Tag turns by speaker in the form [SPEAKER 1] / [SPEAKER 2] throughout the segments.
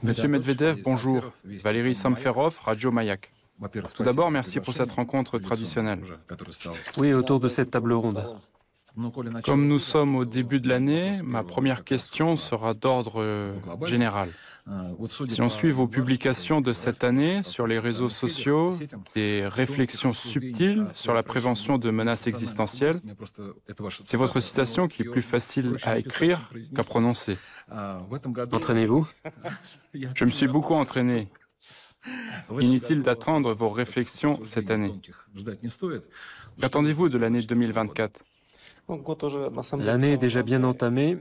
[SPEAKER 1] Monsieur Medvedev, bonjour. Valérie Samferov, Radio Mayak. Tout d'abord, merci pour cette rencontre traditionnelle.
[SPEAKER 2] Oui, autour de cette table ronde.
[SPEAKER 1] Comme nous sommes au début de l'année, ma première question sera d'ordre général. Si on suit vos publications de cette année sur les réseaux sociaux, des réflexions subtiles sur la prévention de menaces existentielles, c'est votre citation qui est plus facile à écrire qu'à prononcer.
[SPEAKER 2] Entraînez-vous?
[SPEAKER 1] Je me suis beaucoup entraîné. Inutile d'attendre vos réflexions cette année. Qu'attendez-vous de l'année 2024?
[SPEAKER 2] L'année est déjà bien entamée.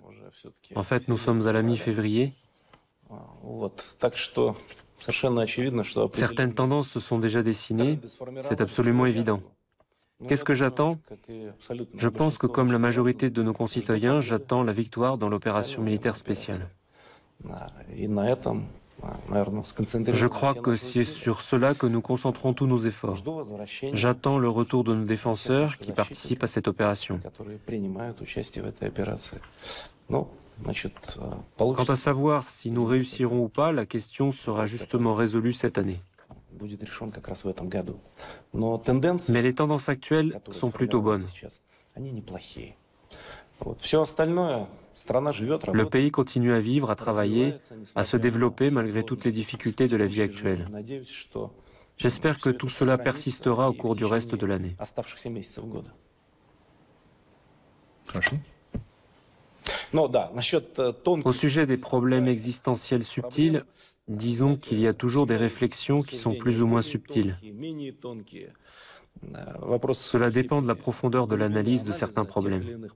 [SPEAKER 2] En fait, nous sommes à la mi-février. Certaines tendances se sont déjà dessinées. C'est absolument évident. Qu'est-ce que j'attends? Je pense que comme la majorité de nos concitoyens, j'attends la victoire dans l'opération militaire spéciale. Je crois que c'est sur cela que nous concentrons tous nos efforts. J'attends le retour de nos défenseurs qui participent à cette opération. Quant à savoir si nous réussirons ou pas, la question sera justement résolue cette année. Mais les tendances actuelles sont plutôt bonnes. Le pays continue à vivre, à travailler, à se développer malgré toutes les difficultés de la vie actuelle. J'espère que tout cela persistera au cours du reste de l'année. Au sujet des problèmes existentiels subtils, disons qu'il y a toujours des réflexions qui sont plus ou moins subtiles. Cela dépend de la profondeur de l'analyse de certains problèmes.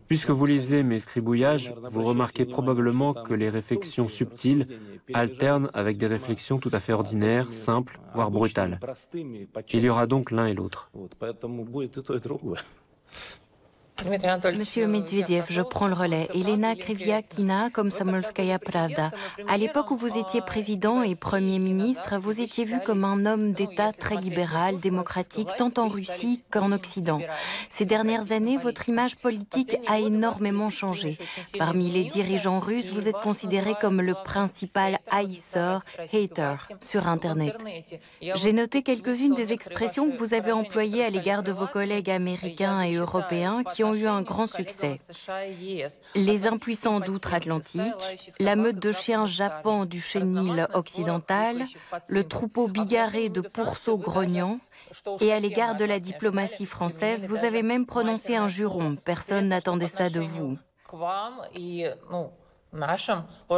[SPEAKER 2] Puisque vous lisez mes scribouillages, vous remarquez probablement que les réflexions subtiles alternent avec des réflexions tout à fait ordinaires, simples, voire brutales. Il y aura donc l'un et l'autre.
[SPEAKER 3] Monsieur Medvedev, je prends le relais. Elena Kriviakina, Komsomolskaya Pravda. À l'époque où vous étiez président et Premier ministre, vous étiez vu comme un homme d'État très libéral, démocratique, tant en Russie qu'en Occident. Ces dernières années, votre image politique a énormément changé. Parmi les dirigeants russes, vous êtes considéré comme le principal haïsseur, hater, sur Internet. J'ai noté quelques-unes des expressions que vous avez employées à l'égard de vos collègues américains et européens qui ont eu un grand succès. Les impuissants d'outre-Atlantique, la meute de chiens jappants du chenil occidental, le troupeau bigarré de pourceaux grognants, et à l'égard de la diplomatie française, vous avez même prononcé un juron. Personne n'attendait ça de vous.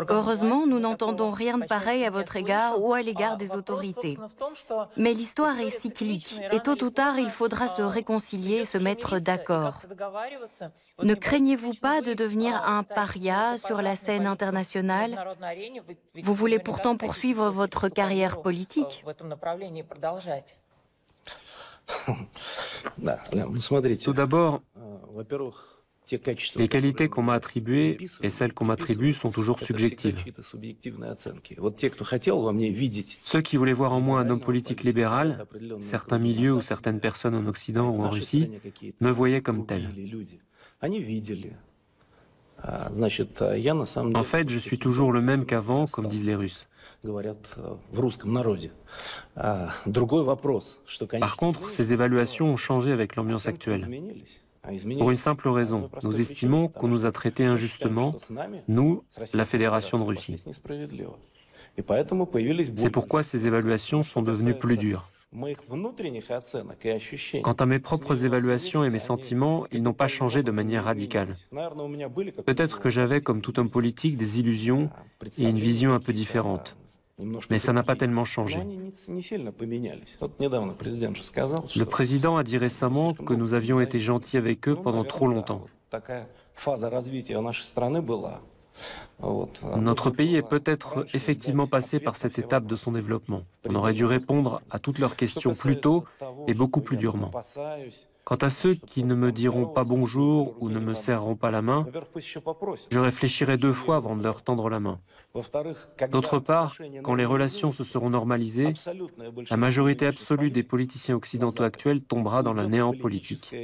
[SPEAKER 3] Heureusement, nous n'entendons rien de pareil à votre égard ou à l'égard des autorités. Mais l'histoire est cyclique et tôt ou tard, il faudra se réconcilier et se mettre d'accord. Ne craignez-vous pas de devenir un paria sur la scène internationale? Vous voulez pourtant poursuivre votre carrière politique.
[SPEAKER 2] Tout d'abord, les qualités qu'on m'a attribuées et celles qu'on m'attribue sont toujours subjectives. Ceux qui voulaient voir en moi un homme politique libéral, certains milieux ou certaines personnes en Occident ou en Russie, me voyaient comme tel. En fait, je suis toujours le même qu'avant, comme disent les Russes. Par contre, ces évaluations ont changé avec l'ambiance actuelle. Pour une simple raison, nous estimons qu'on nous a traités injustement, nous, la Fédération de Russie. C'est pourquoi ces évaluations sont devenues plus dures. Quant à mes propres évaluations et mes sentiments, ils n'ont pas changé de manière radicale. Peut-être que j'avais, comme tout homme politique, des illusions et une vision un peu différente. Mais ça n'a pas tellement changé. Le président a dit récemment que nous avions été gentils avec eux pendant trop longtemps. Notre pays est peut-être effectivement passé par cette étape de son développement. On aurait dû répondre à toutes leurs questions plus tôt et beaucoup plus durement. Quant à ceux qui ne me diront pas bonjour ou ne me serreront pas la main, je réfléchirai 2 fois avant de leur tendre la main. D'autre part, quand les relations se seront normalisées, la majorité absolue des politiciens occidentaux actuels tombera dans le néant politique.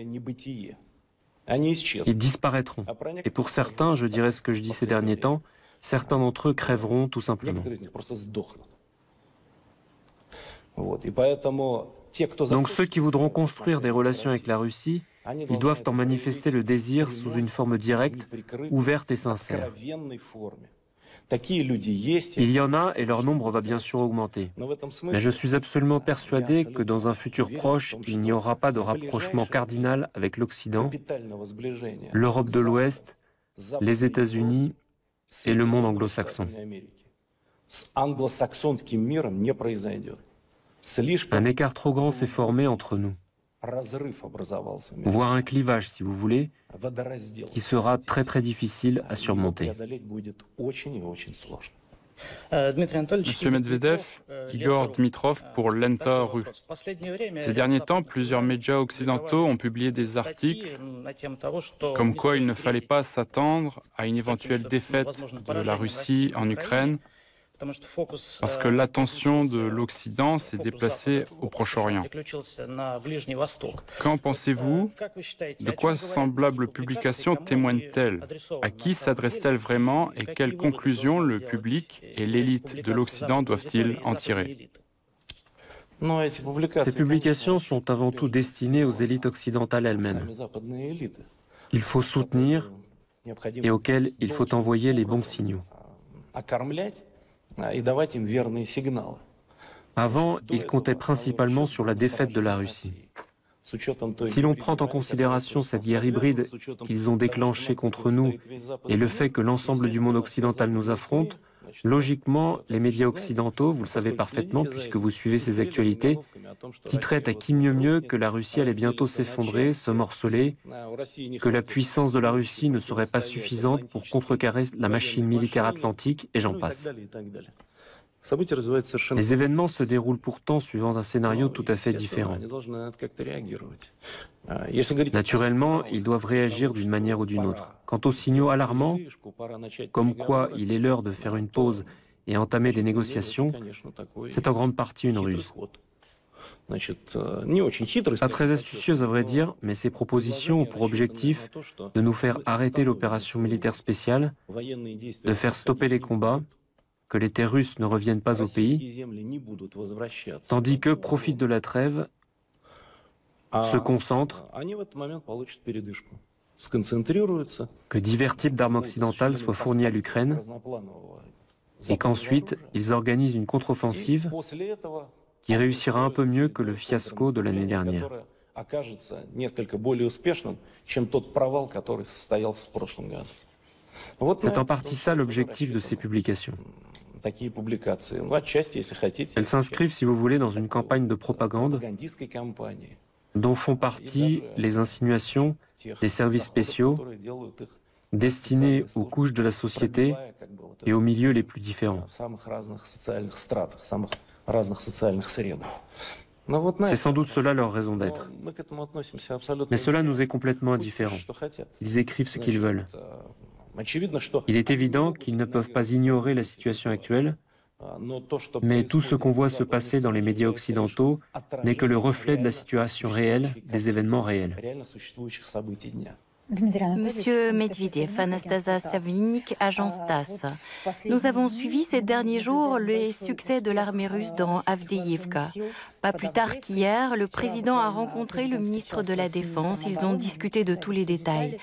[SPEAKER 2] Ils disparaîtront. Et pour certains, je dirais ce que je dis ces derniers temps, certains d'entre eux crèveront tout simplement. Donc ceux qui voudront construire des relations avec la Russie, ils doivent en manifester le désir sous une forme directe, ouverte et sincère. Il y en a et leur nombre va bien sûr augmenter. Mais je suis absolument persuadé que dans un futur proche, il n'y aura pas de rapprochement cardinal avec l'Occident, l'Europe de l'Ouest, les États-Unis et le monde anglo-saxon. Un écart trop grand s'est formé entre nous, voire un clivage, si vous voulez, qui sera très très difficile à surmonter.
[SPEAKER 1] Monsieur Medvedev, Igor Dmitrov pour Lenta.ru. Ces derniers temps, plusieurs médias occidentaux ont publié des articles comme quoi il ne fallait pas s'attendre à une éventuelle défaite de la Russie en Ukraine parce que l'attention de l'Occident s'est déplacée au Proche-Orient. Qu'en pensez-vous? De quoi semblables publications témoignent-elles? À qui s'adressent-elles vraiment et quelles conclusions le public et l'élite de l'Occident doivent-ils en tirer?
[SPEAKER 2] Ces publications sont avant tout destinées aux élites occidentales elles-mêmes. Il faut soutenir et auxquelles il faut envoyer les bons signaux. Avant, ils comptaient principalement sur la défaite de la Russie. Si l'on prend en considération cette guerre hybride qu'ils ont déclenchée contre nous et le fait que l'ensemble du monde occidental nous affronte, logiquement, les médias occidentaux, vous le savez parfaitement puisque vous suivez ces actualités, titraient à qui mieux que la Russie allait bientôt s'effondrer, se morceler, que la puissance de la Russie ne serait pas suffisante pour contrecarrer la machine militaire atlantique, et j'en passe. Les événements se déroulent pourtant suivant un scénario tout à fait différent. Naturellement, ils doivent réagir d'une manière ou d'une autre. Quant aux signaux alarmants, comme quoi il est l'heure de faire une pause et entamer des négociations, c'est en grande partie une ruse. Pas très astucieuse à vrai dire, mais ces propositions ont pour objectif de nous faire arrêter l'opération militaire spéciale, de faire stopper les combats, que les terres russes ne reviennent pas au pays, tandis qu'eux profitent de la trêve, se concentrent, que divers types d'armes occidentales soient fournis à l'Ukraine, et qu'ensuite ils organisent une contre-offensive qui réussira un peu mieux que le fiasco de l'année dernière. C'est en partie ça l'objectif de ces publications. Elles s'inscrivent, si vous voulez, dans une campagne de propagande dont font partie les insinuations des services spéciaux destinés aux couches de la société et aux milieux les plus différents. C'est sans doute cela leur raison d'être. Mais cela nous est complètement indifférent. Ils écrivent ce qu'ils veulent. Il est évident qu'ils ne peuvent pas ignorer la situation actuelle, mais tout ce qu'on voit se passer dans les médias occidentaux n'est que le reflet de la situation réelle, des événements réels.
[SPEAKER 3] Monsieur Medvedev, Anastasia Savinik, agence TASS. Nous avons suivi ces derniers jours les succès de l'armée russe dans Avdiivka. Pas plus tard qu'hier, le président a rencontré le ministre de la Défense. Ils ont discuté de tous les détails.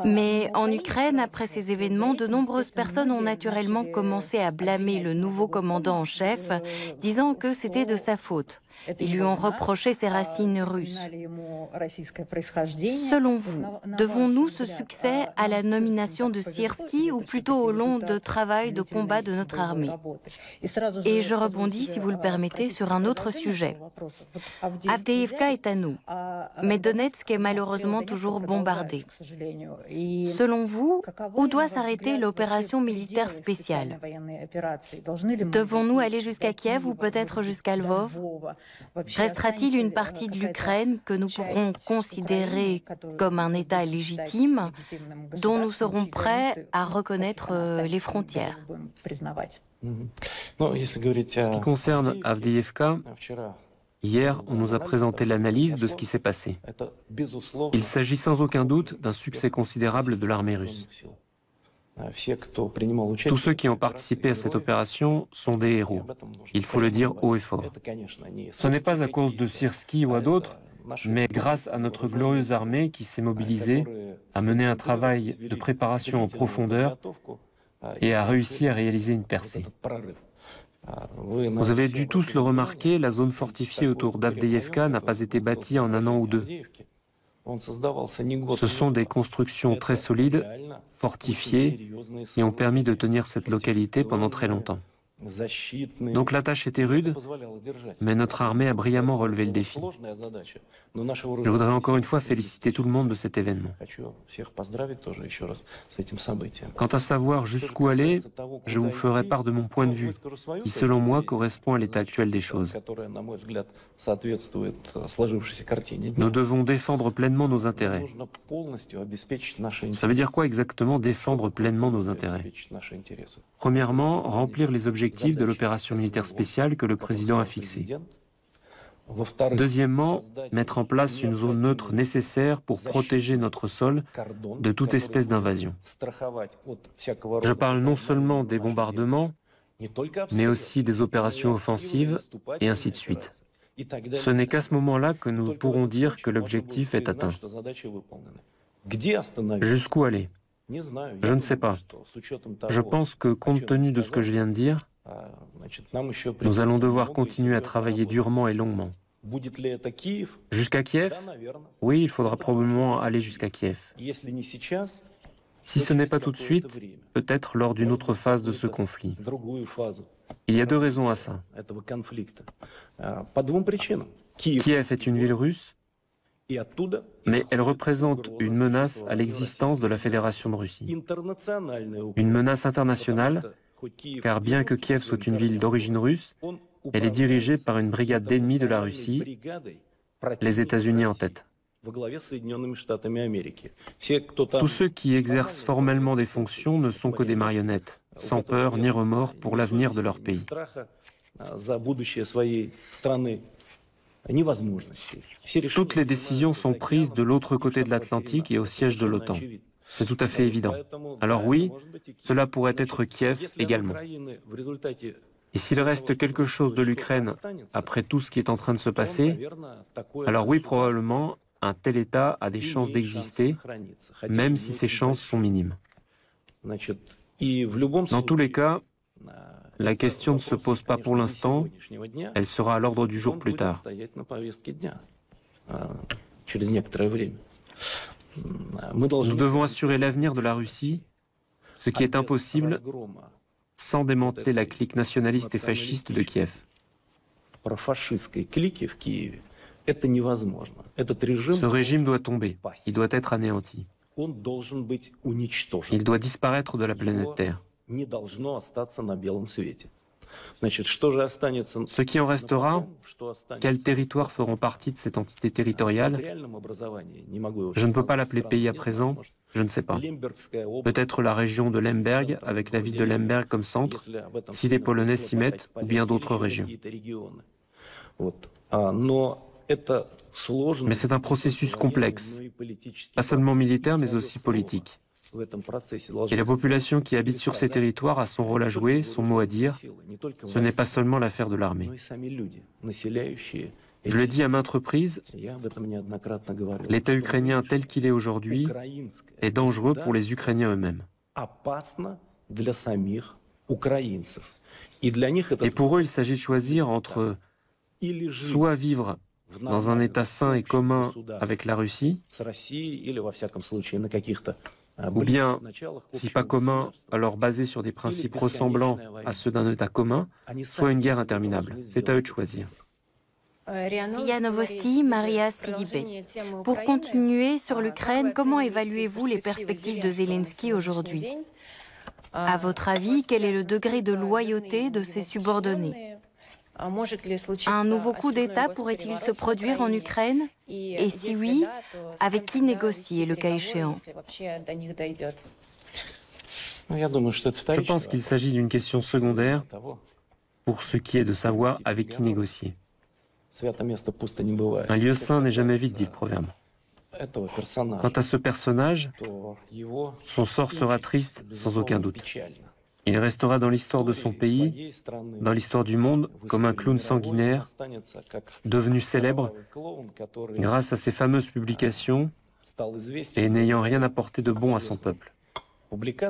[SPEAKER 3] Mais en Ukraine, après ces événements, de nombreuses personnes ont naturellement commencé à blâmer le nouveau commandant en chef, disant que c'était de sa faute. Ils lui ont reproché ses racines russes. Selon vous, devons-nous ce succès à la nomination de Syrski ou plutôt au long de travail de combat de notre armée? Et je rebondis, si vous le permettez, sur un autre sujet. Avdiivka est à nous, mais Donetsk est malheureusement toujours bombardé. Selon vous, où doit s'arrêter l'opération militaire spéciale? Devons-nous aller jusqu'à Kiev ou peut-être jusqu'à Lvov? Restera-t-il une partie de l'Ukraine que nous pourrons considérer comme un État légitime dont nous serons prêts à reconnaître les frontières?
[SPEAKER 2] Ce qui concerne Avdiivka, Hier, on nous a présenté l'analyse de ce qui s'est passé. Il s'agit sans aucun doute d'un succès considérable de l'armée russe. Tous ceux qui ont participé à cette opération sont des héros. Il faut le dire haut et fort. Ce n'est pas à cause de Syrski ou à d'autres, mais grâce à notre glorieuse armée qui s'est mobilisée, a mené un travail de préparation en profondeur et a réussi à réaliser une percée. Vous avez dû tous le remarquer, la zone fortifiée autour d'Avdiivka n'a pas été bâtie en un an ou deux. Ce sont des constructions très solides, fortifiées, et ont permis de tenir cette localité pendant très longtemps. Donc la tâche était rude, mais notre armée a brillamment relevé le défi. Je voudrais encore une fois féliciter tout le monde de cet événement. Quant à savoir jusqu'où aller, je vous ferai part de mon point de vue, qui selon moi correspond à l'état actuel des choses. Nous devons défendre pleinement nos intérêts. Ça veut dire quoi exactement défendre pleinement nos intérêts? Premièrement, remplir les objectifs de l'opération militaire spéciale que le président a fixée. Deuxièmement, mettre en place une zone neutre nécessaire pour protéger notre sol de toute espèce d'invasion. Je parle non seulement des bombardements, mais aussi des opérations offensives et ainsi de suite. Ce n'est qu'à ce moment-là que nous pourrons dire que l'objectif est atteint. Jusqu'où aller? Je ne sais pas. Je pense que, compte tenu de ce que je viens de dire, nous allons devoir continuer à travailler durement et longuement. Jusqu'à Kiev? Oui, il faudra probablement aller jusqu'à Kiev. Si ce n'est pas tout de suite, peut-être lors d'une autre phase de ce conflit. Il y a deux raisons à ça. Kiev est une ville russe, mais elle représente une menace à l'existence de la Fédération de Russie. Une menace internationale, car bien que Kiev soit une ville d'origine russe, elle est dirigée par une brigade d'ennemis de la Russie, les États-Unis en tête. Tous ceux qui exercent formellement des fonctions ne sont que des marionnettes, sans peur ni remords pour l'avenir de leur pays. Toutes les décisions sont prises de l'autre côté de l'Atlantique et au siège de l'OTAN. C'est tout à fait évident. Alors oui, cela pourrait être Kiev également. Et s'il reste quelque chose de l'Ukraine après tout ce qui est en train de se passer, alors oui, probablement, un tel État a des chances d'exister, même si ces chances sont minimes. Dans tous les cas, la question ne se pose pas pour l'instant, elle sera à l'ordre du jour plus tard. Nous devons assurer l'avenir de la Russie, ce qui est impossible sans démanteler la clique nationaliste et fasciste de Kiev. Ce régime doit tomber, il doit être anéanti. Il doit disparaître de la planète Terre. Ce qui en restera, quels territoires feront partie de cette entité territoriale? Je ne peux pas l'appeler pays à présent, je ne sais pas. Peut-être la région de Lemberg, avec la ville de Lemberg comme centre, si les Polonais s'y mettent, ou bien d'autres régions. Mais c'est un processus complexe, pas seulement militaire, mais aussi politique. Et la population qui habite sur ces territoires a son rôle à jouer, son mot à dire. Ce n'est pas seulement l'affaire de l'armée. Je l'ai dit à maintes reprises, l'État ukrainien tel qu'il est aujourd'hui est dangereux pour les Ukrainiens eux-mêmes. Et pour eux, il s'agit de choisir entre soit vivre dans un État sain et commun avec la Russie, ou bien, si pas commun, alors basé sur des principes ressemblants à ceux d'un État commun, soit une guerre interminable. C'est à eux de choisir.
[SPEAKER 3] RIA Novosti, Maria Sidibé. Pour continuer sur l'Ukraine, comment évaluez-vous les perspectives de Zelensky aujourd'hui? À votre avis, quel est le degré de loyauté de ses subordonnés? Un nouveau coup d'État pourrait-il se produire en Ukraine? Et si oui, avec qui négocier le cas échéant?
[SPEAKER 2] Je pense qu'il s'agit d'une question secondaire pour ce qui est de savoir avec qui négocier. Un lieu saint n'est jamais vide, dit le proverbe. Quant à ce personnage, son sort sera triste sans aucun doute. Il restera dans l'histoire de son pays, dans l'histoire du monde, comme un clown sanguinaire, devenu célèbre grâce à ses fameuses publications et n'ayant rien apporté de bon à son peuple.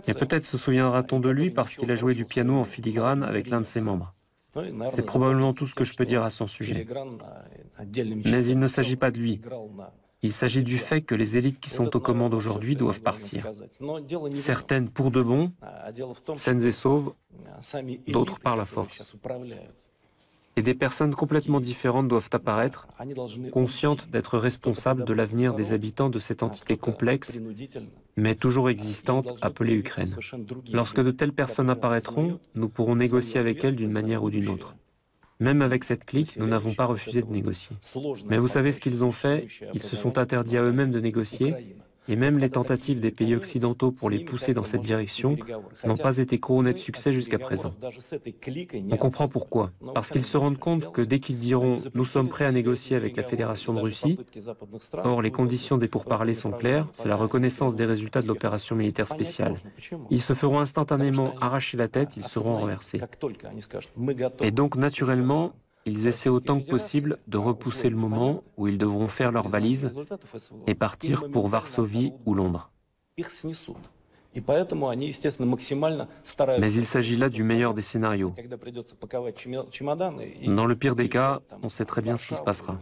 [SPEAKER 2] Et peut-être se souviendra-t-on de lui parce qu'il a joué du piano en filigrane avec l'un de ses membres. C'est probablement tout ce que je peux dire à son sujet. Mais il ne s'agit pas de lui. Il s'agit du fait que les élites qui sont aux commandes aujourd'hui doivent partir. Certaines pour de bon, saines et sauves, d'autres par la force. Et des personnes complètement différentes doivent apparaître, conscientes d'être responsables de l'avenir des habitants de cette entité complexe, mais toujours existante, appelée Ukraine. Lorsque de telles personnes apparaîtront, nous pourrons négocier avec elles d'une manière ou d'une autre. Même avec cette clique, nous n'avons pas refusé de négocier. Mais vous savez ce qu'ils ont fait? Ils se sont interdits à eux-mêmes de négocier, et même les tentatives des pays occidentaux pour les pousser dans cette direction n'ont pas été couronnées de succès jusqu'à présent. On comprend pourquoi. Parce qu'ils se rendent compte que dès qu'ils diront « nous sommes prêts à négocier avec la Fédération de Russie », or les conditions des pourparlers sont claires, c'est la reconnaissance des résultats de l'opération militaire spéciale. Ils se feront instantanément arracher la tête, ils seront renversés. Et donc, naturellement, ils essaient autant que possible de repousser le moment où ils devront faire leurs valises et partir pour Varsovie ou Londres. Mais il s'agit là du meilleur des scénarios. Dans le pire des cas, on sait très bien ce qui se passera.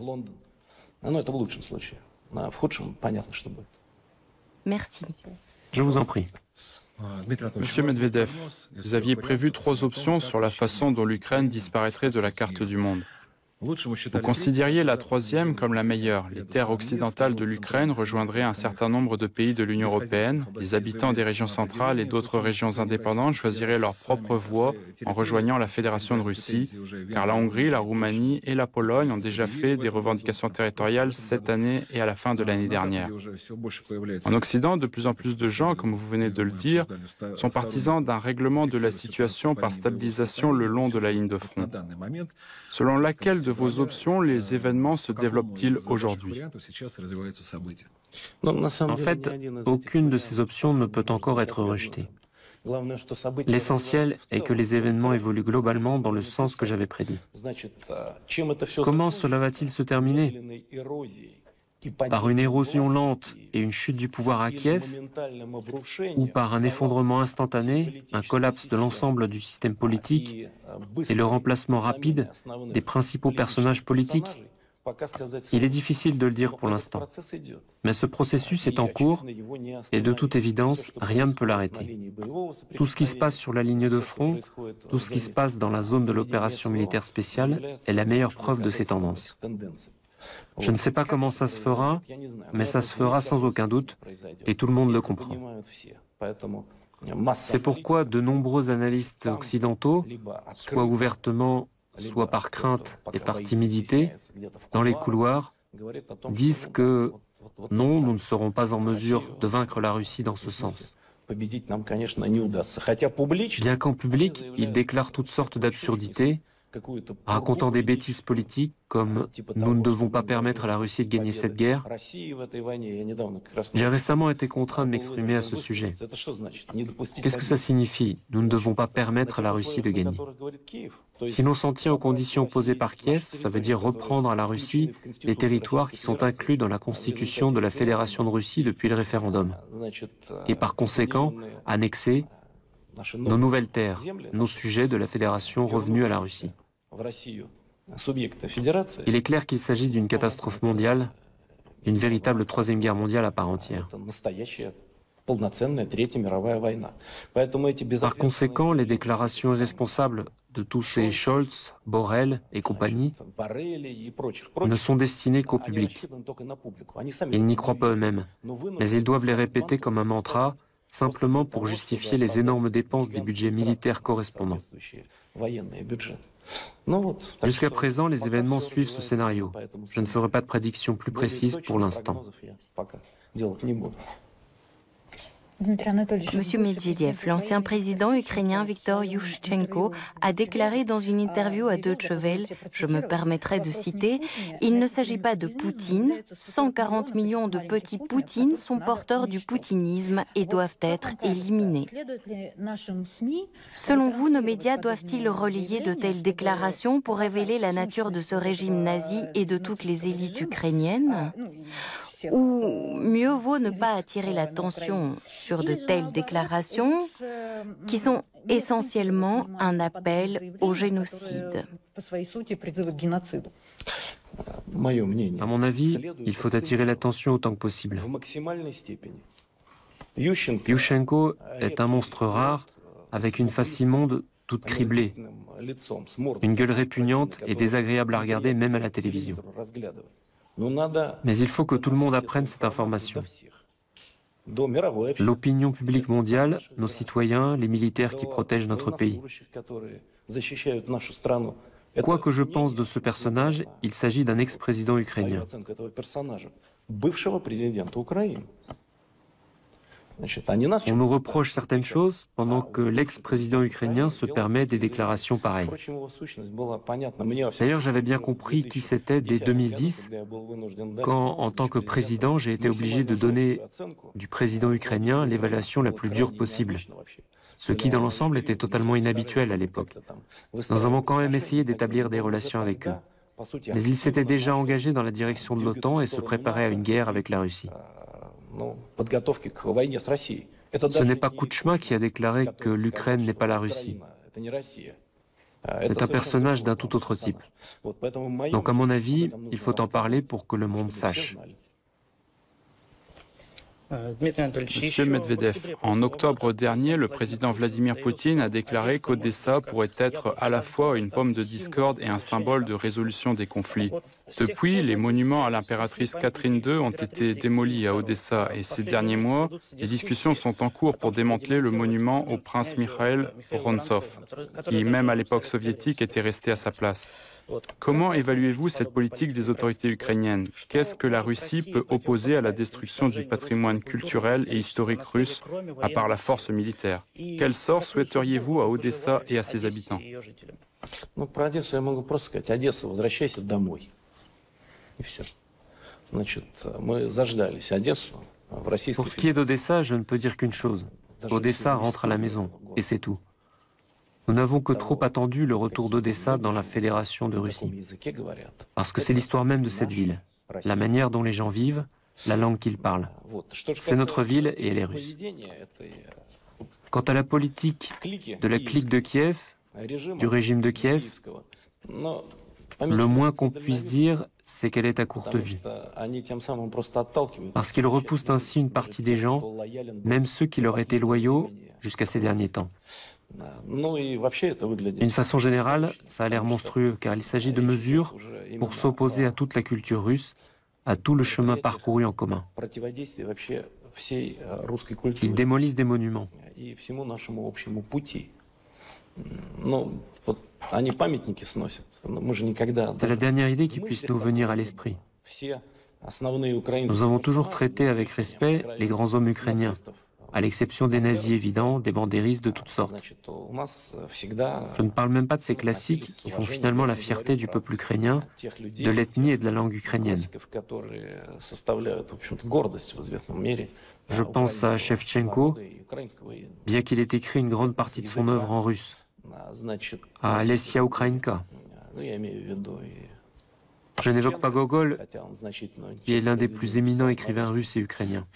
[SPEAKER 3] Merci.
[SPEAKER 2] Je vous en prie.
[SPEAKER 1] Monsieur Medvedev, vous aviez prévu 3 options sur la façon dont l'Ukraine disparaîtrait de la carte du monde. Vous considériez la 3e comme la meilleure. Les terres occidentales de l'Ukraine rejoindraient un certain nombre de pays de l'Union européenne. Les habitants des régions centrales et d'autres régions indépendantes choisiraient leur propre voie en rejoignant la Fédération de Russie, car la Hongrie, la Roumanie et la Pologne ont déjà fait des revendications territoriales cette année et à la fin de l'année dernière. En Occident, de plus en plus de gens, comme vous venez de le dire, sont partisans d'un règlement de la situation par stabilisation le long de la ligne de front. Selon laquelle de vos options les événements se développent-ils aujourd'hui?
[SPEAKER 2] En fait, aucune de ces options ne peut encore être rejetée. L'essentiel est que les événements évoluent globalement dans le sens que j'avais prédit. Comment cela va-t-il se terminer? Par une érosion lente et une chute du pouvoir à Kiev, ou par un effondrement instantané, un collapse de l'ensemble du système politique et le remplacement rapide des principaux personnages politiques? Il est difficile de le dire pour l'instant. Mais ce processus est en cours et de toute évidence, rien ne peut l'arrêter. Tout ce qui se passe sur la ligne de front, tout ce qui se passe dans la zone de l'opération militaire spéciale est la meilleure preuve de ces tendances. Je ne sais pas comment ça se fera, mais ça se fera sans aucun doute, et tout le monde le comprend. C'est pourquoi de nombreux analystes occidentaux, soit ouvertement, soit par crainte et par timidité, dans les couloirs, disent que non, nous ne serons pas en mesure de vaincre la Russie dans ce sens. Bien qu'en public, ils déclarent toutes sortes d'absurdités, racontant des bêtises politiques comme « nous ne devons pas permettre à la Russie de gagner cette guerre ». J'ai récemment été contraint de m'exprimer à ce sujet. Qu'est-ce que ça signifie « nous ne devons pas permettre à la Russie de gagner ». Si l'on s'en tient aux conditions posées par Kiev, ça veut dire reprendre à la Russie les territoires qui sont inclus dans la constitution de la Fédération de Russie depuis le référendum. Et par conséquent, annexer nos nouvelles terres, nos sujets de la Fédération revenus à la Russie. Il est clair qu'il s'agit d'une catastrophe mondiale, d'une véritable troisième guerre mondiale à part entière. Par conséquent, les déclarations irresponsables de tous ces Scholz, Borrell et compagnie ne sont destinées qu'au public. Ils n'y croient pas eux-mêmes, mais ils doivent les répéter comme un mantra, simplement pour justifier les énormes dépenses des budgets militaires correspondants. Jusqu'à présent, les événements suivent ce scénario. Je ne ferai pas de prédiction plus précise pour l'instant.
[SPEAKER 3] Monsieur Medvedev, l'ancien président ukrainien Viktor Yushchenko a déclaré dans une interview à Deutsche Welle, je me permettrai de citer, « Il ne s'agit pas de Poutine, 140 millions de petits Poutines sont porteurs du poutinisme et doivent être éliminés. » Selon vous, nos médias doivent-ils relayer de telles déclarations pour révéler la nature de ce régime nazi et de toutes les élites ukrainiennes ? Ou mieux vaut ne pas attirer l'attention sur de telles déclarations qui sont essentiellement un appel au génocide.
[SPEAKER 2] À mon avis, il faut attirer l'attention autant que possible. Yushchenko est un monstre rare avec une face immonde toute criblée, une gueule répugnante et désagréable à regarder même à la télévision. Mais il faut que tout le monde apprenne cette information. L'opinion publique mondiale, nos citoyens, les militaires qui protègent notre pays. Quoi que je pense de ce personnage, il s'agit d'un ex-président ukrainien. On nous reproche certaines choses pendant que l'ex-président ukrainien se permet des déclarations pareilles. D'ailleurs, j'avais bien compris qui c'était dès 2010, quand, en tant que président, j'ai été obligé de donner du président ukrainien l'évaluation la plus dure possible, ce qui, dans l'ensemble, était totalement inhabituel à l'époque. Nous avons quand même essayé d'établir des relations avec eux. Mais ils s'étaient déjà engagés dans la direction de l'OTAN et se préparaient à une guerre avec la Russie. Ce n'est pas Kouchma qui a déclaré que l'Ukraine n'est pas la Russie. C'est un personnage d'un tout autre type. Donc à mon avis, il faut en parler pour que le monde sache.
[SPEAKER 1] Monsieur Medvedev, en octobre dernier, le président Vladimir Poutine a déclaré qu'Odessa pourrait être à la fois une pomme de discorde et un symbole de résolution des conflits. Depuis, les monuments à l'impératrice Catherine II ont été démolis à Odessa et ces derniers mois, les discussions sont en cours pour démanteler le monument au prince Mikhail Vorontsov, qui, même à l'époque soviétique, était resté à sa place. Comment évaluez-vous cette politique des autorités ukrainiennes? Qu'est-ce que la Russie peut opposer à la destruction du patrimoine culturel et historique russe, à part la force militaire? Quel sort souhaiteriez-vous à Odessa et à ses habitants?
[SPEAKER 4] Pour
[SPEAKER 2] ce qui est d'Odessa, je ne peux dire qu'une chose. Odessa rentre à la maison, et c'est tout. Nous n'avons que trop attendu le retour d'Odessa dans la Fédération de Russie. Parce que c'est l'histoire même de cette ville, la manière dont les gens vivent, la langue qu'ils parlent. C'est notre ville et elle est russe. Quant à la politique de la clique de Kiev, du régime de Kiev, le moins qu'on puisse dire, c'est qu'elle est à courte vue. Parce qu'ils repoussent ainsi une partie des gens, même ceux qui leur étaient loyaux jusqu'à ces derniers temps. D'une façon générale, ça a l'air monstrueux, car il s'agit de mesures pour s'opposer à toute la culture russe, à tout le chemin parcouru en commun. Ils démolissent des monuments. C'est la dernière idée qui puisse nous venir à l'esprit. Nous avons toujours traité avec respect les grands hommes ukrainiens, à l'exception des nazis évidents, des bandéristes de toutes sortes. Je ne parle même pas de ces classiques qui font finalement la fierté du peuple ukrainien, de l'ethnie et de la langue ukrainienne. Je pense à Shevchenko, bien qu'il ait écrit une grande partie de son œuvre en russe, à Lesya Ukrainka. Je n'évoque pas Gogol, qui est l'un des plus éminents écrivains russes et ukrainiens.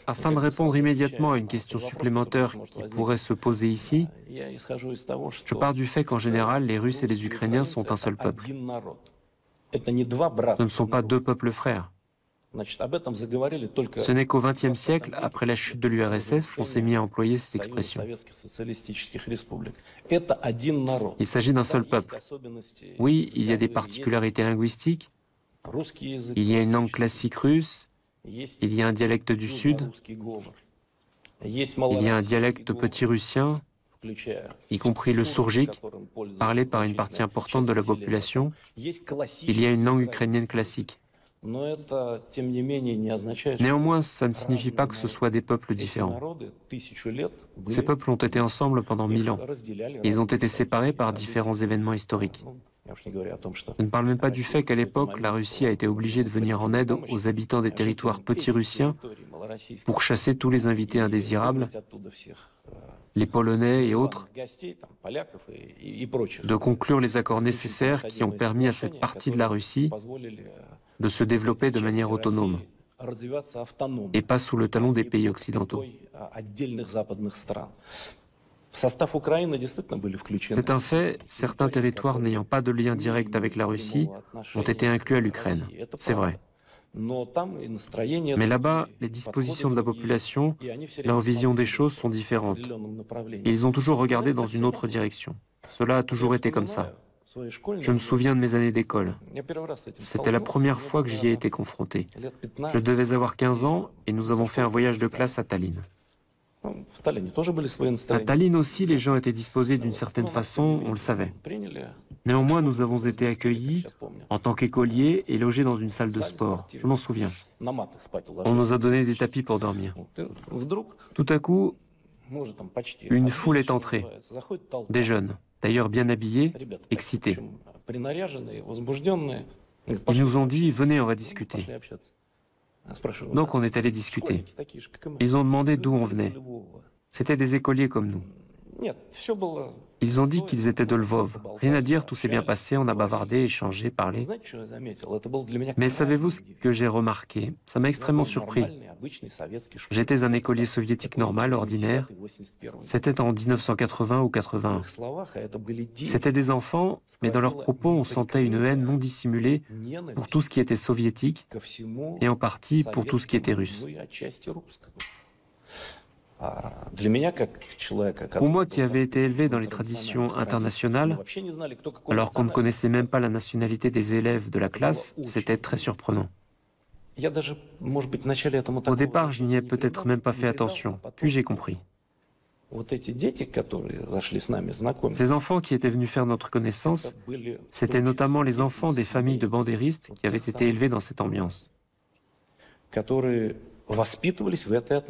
[SPEAKER 2] Afin de répondre immédiatement à une question supplémentaire qui pourrait se poser ici, je pars du fait qu'en général, les Russes et les Ukrainiens sont un seul peuple. Ce ne sont pas deux peuples frères. Ce n'est qu'au XXe siècle, après la chute de l'URSS, qu'on s'est mis à employer cette expression. Il s'agit d'un seul peuple. Oui, il y a des particularités linguistiques, il y a une langue classique russe, il y a un dialecte du Sud, il y a un dialecte petit russien, y compris le sourgique, parlé par une partie importante de la population, il y a une langue ukrainienne classique. Néanmoins, ça ne signifie pas que ce soit des peuples différents. Ces peuples ont été ensemble pendant 1000 ans. Ils ont été séparés par différents événements historiques. Je ne parle même pas du fait qu'à l'époque, la Russie a été obligée de venir en aide aux habitants des territoires petits-russiens pour chasser tous les invités indésirables, les Polonais et autres, de conclure les accords nécessaires qui ont permis à cette partie de la Russie de se développer de manière autonome et pas sous le talon des pays occidentaux. C'est un fait, certains territoires n'ayant pas de lien direct avec la Russie ont été inclus à l'Ukraine, c'est vrai. Mais là-bas, les dispositions de la population, leur vision des choses sont différentes. Ils ont toujours regardé dans une autre direction. Cela a toujours été comme ça. Je me souviens de mes années d'école. C'était la première fois que j'y ai été confronté. Je devais avoir 15 ans et nous avons fait un voyage de classe à Tallinn. À Tallinn aussi, les gens étaient disposés d'une certaine façon, on le savait. Néanmoins, nous avons été accueillis en tant qu'écoliers et logés dans une salle de sport. Je m'en souviens. On nous a donné des tapis pour dormir. Tout à coup, une foule est entrée. Des jeunes, d'ailleurs bien habillés, excités. Ils nous ont dit « Venez, on va discuter ». Donc on est allé discuter. Ils ont demandé d'où on venait. C'étaient des écoliers comme nous. Ils ont dit qu'ils étaient de Lvov. Rien à dire, tout s'est bien passé, on a bavardé, échangé, parlé. Mais savez-vous ce que j'ai remarqué? Ça m'a extrêmement surpris. J'étais un écolier soviétique normal, ordinaire. C'était en 1980 ou 81. C'étaient des enfants, mais dans leurs propos, on sentait une haine non dissimulée pour tout ce qui était soviétique et en partie pour tout ce qui était russe. Pour moi qui avais été élevé dans les traditions internationales, alors qu'on ne connaissait même pas la nationalité des élèves de la classe, c'était très surprenant. Au départ, je n'y ai peut-être même pas fait attention, puis j'ai compris. Ces enfants qui étaient venus faire notre connaissance, c'étaient notamment les enfants des familles de bandéristes qui avaient été élevés dans cette ambiance.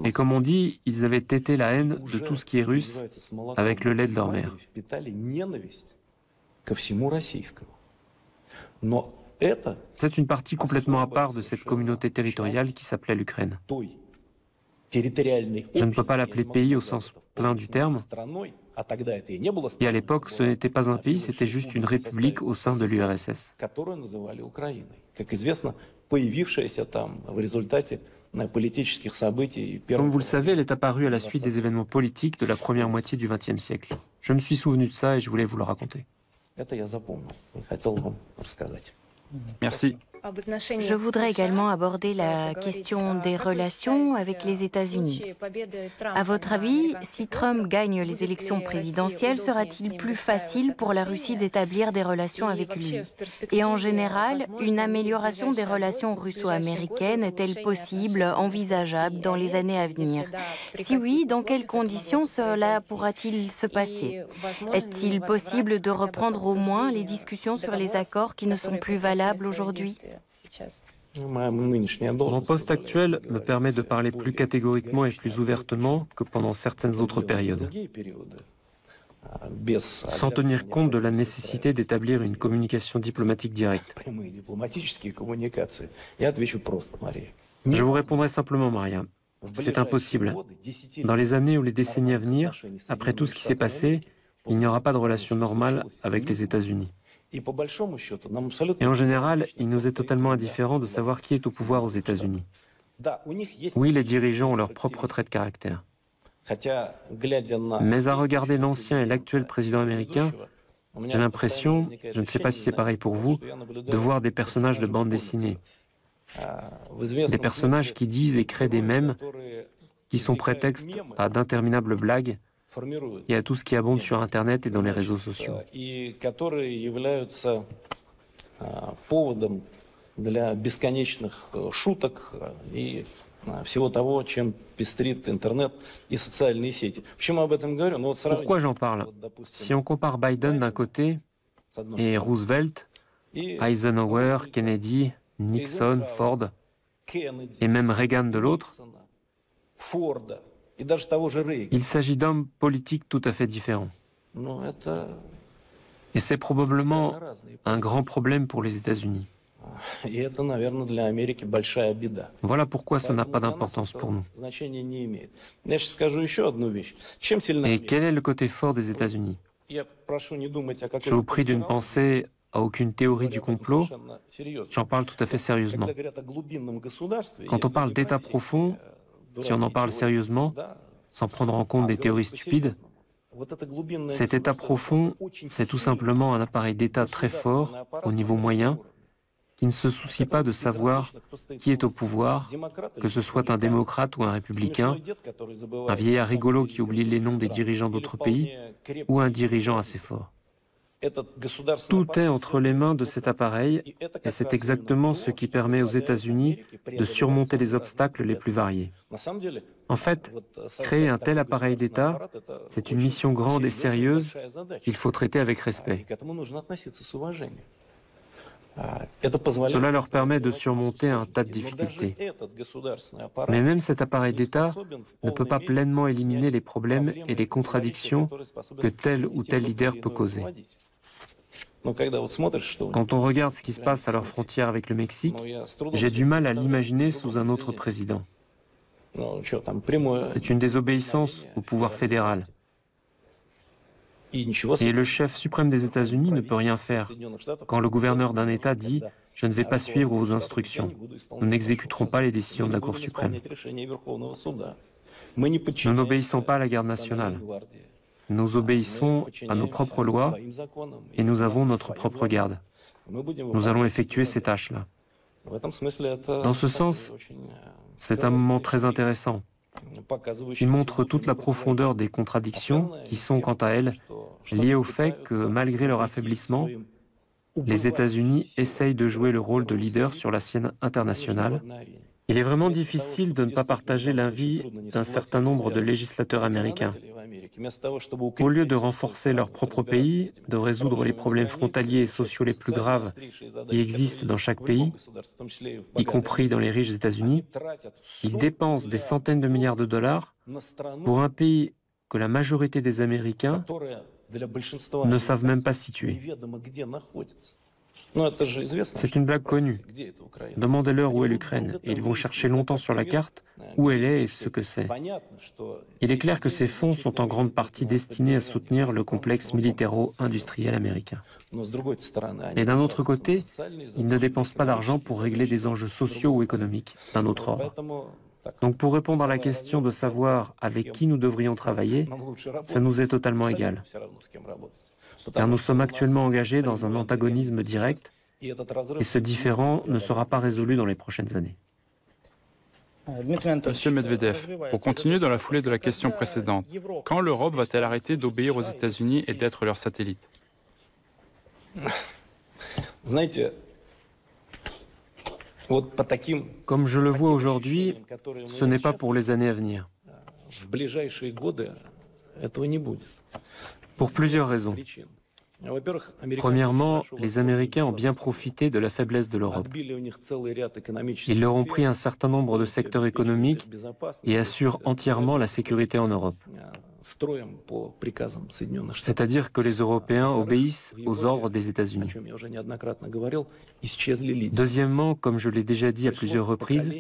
[SPEAKER 2] Et comme on dit, ils avaient tété la haine de tout ce qui est russe avec le lait de leur mère. C'est une partie complètement à part de cette communauté territoriale qui s'appelait l'Ukraine. Je ne peux pas l'appeler pays au sens plein du terme. Et à l'époque, ce n'était pas un pays, c'était juste une république au sein de l'URSS. Comme vous le savez, elle est apparue à la suite des événements politiques de la première moitié du XXe siècle. Je me suis souvenu de ça et je voulais vous le raconter.
[SPEAKER 1] Merci.
[SPEAKER 3] Je voudrais également aborder la question des relations avec les États-Unis. À votre avis, si Trump gagne les élections présidentielles, sera-t-il plus facile pour la Russie d'établir des relations avec lui? Et en général, une amélioration des relations russo-américaines est-elle possible, envisageable dans les années à venir? Si oui, dans quelles conditions cela pourra-t-il se passer? Est-il possible de reprendre au moins les discussions sur les accords qui ne sont plus valables aujourd'hui?
[SPEAKER 2] Mon poste actuel me permet de parler plus catégoriquement et plus ouvertement que pendant certaines autres périodes, sans tenir compte de la nécessité d'établir une communication diplomatique directe. Je vous répondrai simplement, Maria. C'est impossible. Dans les années ou les décennies à venir, après tout ce qui s'est passé, il n'y aura pas de relation normale avec les États-Unis. Et en général, il nous est totalement indifférent de savoir qui est au pouvoir aux États-Unis. Oui, les dirigeants ont leur propre trait de caractère. Mais à regarder l'ancien et l'actuel président américain, j'ai l'impression, je ne sais pas si c'est pareil pour vous, de voir des personnages de bande dessinée. Des personnages qui disent et créent des mèmes qui sont prétextes à d'interminables blagues et à tout ce qui abonde sur Internet et dans les réseaux sociaux. Pourquoi j'en parle? Si on compare Biden d'un côté et Roosevelt, Eisenhower, Kennedy, Nixon, Ford et même Reagan de l'autre, il s'agit d'hommes politiques tout à fait différents. Et c'est probablement un grand problème pour les États-Unis. Voilà pourquoi ça n'a pas d'importance pour nous. Et quel est le côté fort des États-Unis? Je vous prie d'une pensée à aucune théorie du complot, j'en parle tout à fait sérieusement. Quand on parle d'État profond, si on en parle sérieusement, sans prendre en compte des théories stupides, cet État profond, c'est tout simplement un appareil d'État très fort, au niveau moyen, qui ne se soucie pas de savoir qui est au pouvoir, que ce soit un démocrate ou un républicain, un vieillard rigolo qui oublie les noms des dirigeants d'autres pays, ou un dirigeant assez fort. Tout est entre les mains de cet appareil, et c'est exactement ce qui permet aux États-Unis de surmonter les obstacles les plus variés. En fait, créer un tel appareil d'État, c'est une mission grande et sérieuse qu'il faut traiter avec respect. Cela leur permet de surmonter un tas de difficultés. Mais même cet appareil d'État ne peut pas pleinement éliminer les problèmes et les contradictions que tel ou tel leader peut causer. Quand on regarde ce qui se passe à leur frontière avec le Mexique, j'ai du mal à l'imaginer sous un autre président. C'est une désobéissance au pouvoir fédéral. Et le chef suprême des États-Unis ne peut rien faire. Quand le gouverneur d'un État dit « Je ne vais pas suivre vos instructions, nous n'exécuterons pas les décisions de la Cour suprême ». Nous n'obéissons pas à la garde nationale. Nous obéissons à nos propres lois et nous avons notre propre garde. Nous allons effectuer ces tâches-là. Dans ce sens, c'est un moment très intéressant. Il montre toute la profondeur des contradictions qui sont, quant à elles, liées au fait que, malgré leur affaiblissement, les États-Unis essayent de jouer le rôle de leader sur la scène internationale. Il est vraiment difficile de ne pas partager l'avis d'un certain nombre de législateurs américains. Au lieu de renforcer leur propre pays, de résoudre les problèmes frontaliers et sociaux les plus graves qui existent dans chaque pays, y compris dans les riches États-Unis, ils dépensent des centaines de milliards de dollars pour un pays que la majorité des Américains ne savent même pas situer. C'est une blague connue. Demandez-leur où est l'Ukraine, et ils vont chercher longtemps sur la carte où elle est et ce que c'est. Il est clair que ces fonds sont en grande partie destinés à soutenir le complexe militaro-industriel américain. Et d'un autre côté, ils ne dépensent pas d'argent pour régler des enjeux sociaux ou économiques d'un autre ordre. Donc pour répondre à la question de savoir avec qui nous devrions travailler, ça nous est totalement égal. Car nous sommes actuellement engagés dans un antagonisme direct et ce différend ne sera pas résolu dans les prochaines années.
[SPEAKER 1] Monsieur Medvedev, pour continuer dans la foulée de la question précédente, quand l'Europe va-t-elle arrêter d'obéir aux États-Unis et d'être leur satellite?
[SPEAKER 2] Comme je le vois aujourd'hui, ce n'est pas pour les années à venir. Pour plusieurs raisons. Premièrement, les Américains ont bien profité de la faiblesse de l'Europe. Ils leur ont pris un certain nombre de secteurs économiques et assurent entièrement la sécurité en Europe. C'est-à-dire que les Européens obéissent aux ordres des États-Unis. Deuxièmement, comme je l'ai déjà dit à plusieurs reprises,